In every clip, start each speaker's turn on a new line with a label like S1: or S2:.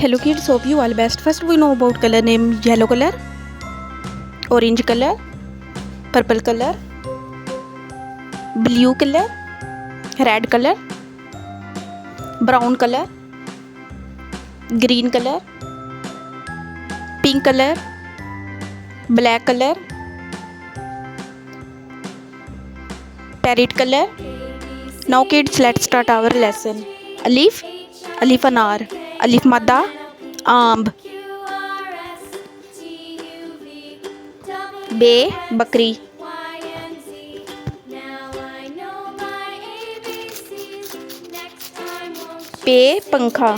S1: Hello kids, hope you all best. First we know about color name: yellow color, orange color, purple color, blue color, red color, brown color, green color, pink color, black color, parrot color. Now kids, let's start our lesson. Alif, alif anar, alif madda, आम्ब, बे बकरी, पे पंखा,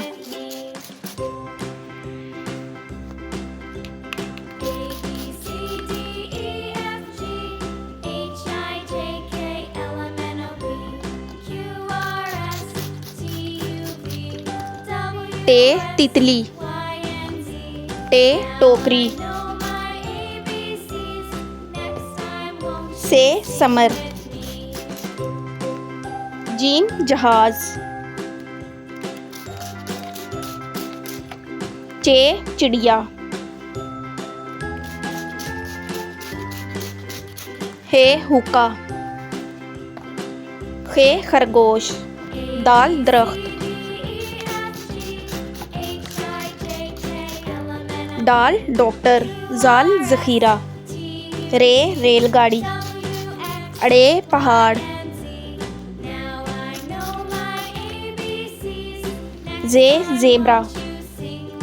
S1: टे तितली, टे टोकरी, से summer, gym जहाज, चे चिड़िया, हे हुक्का, खे खरगोश, दाल दरख्त, डाल डॉक्टर, जाल जखीरा, रे रेलगाड़ी, अड़े पहाड़, जे जेब्रा,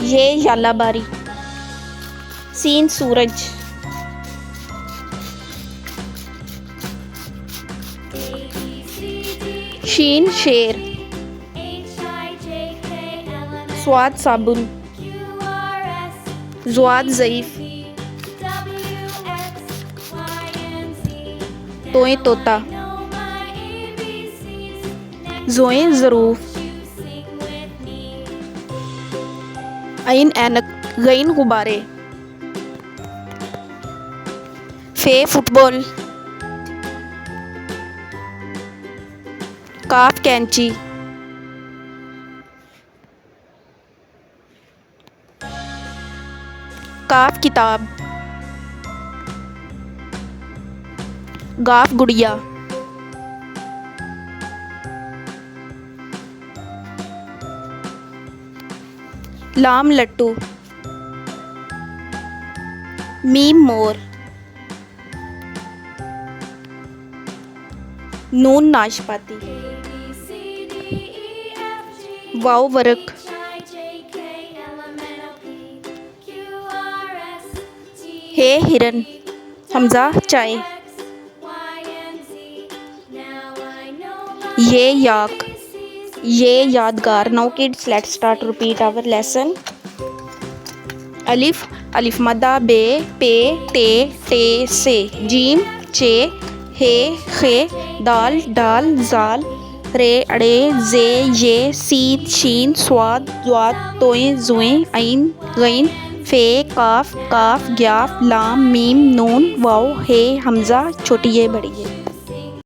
S1: ये यालाबारी, सीन सूरज, शीन शेर, स्वाद साबुन, ज़्वाद ज़ईफ़, तोए तोता, ज़ोए ज़रूफ़, ऐन ऐनक, गईन गुब्बारे, फे फुटबॉल, काफ कैंची, काफ किताब, गाफ गुड़िया, लाम लट्टू, मीम मोर, नून नाशपाती, वाव वर्क, हे हिरन, हमजा चाय, ये याक, ये यादगार. Now kids, let's start repeat our lesson. अलिफ, अलिफ मद्दा, बे पे टे टे से, जीम चे, हे खे, दाल डाल जाल, रे अड़े, जे ये, सीन शीन, स्वाद ज़्वाद, तोए ज़ुए, ऐन गईन, फे काफ काफ, ग्याफ, लाम मीम नून वाव, हे हमज़ा, छोटी ये बड़ी ये.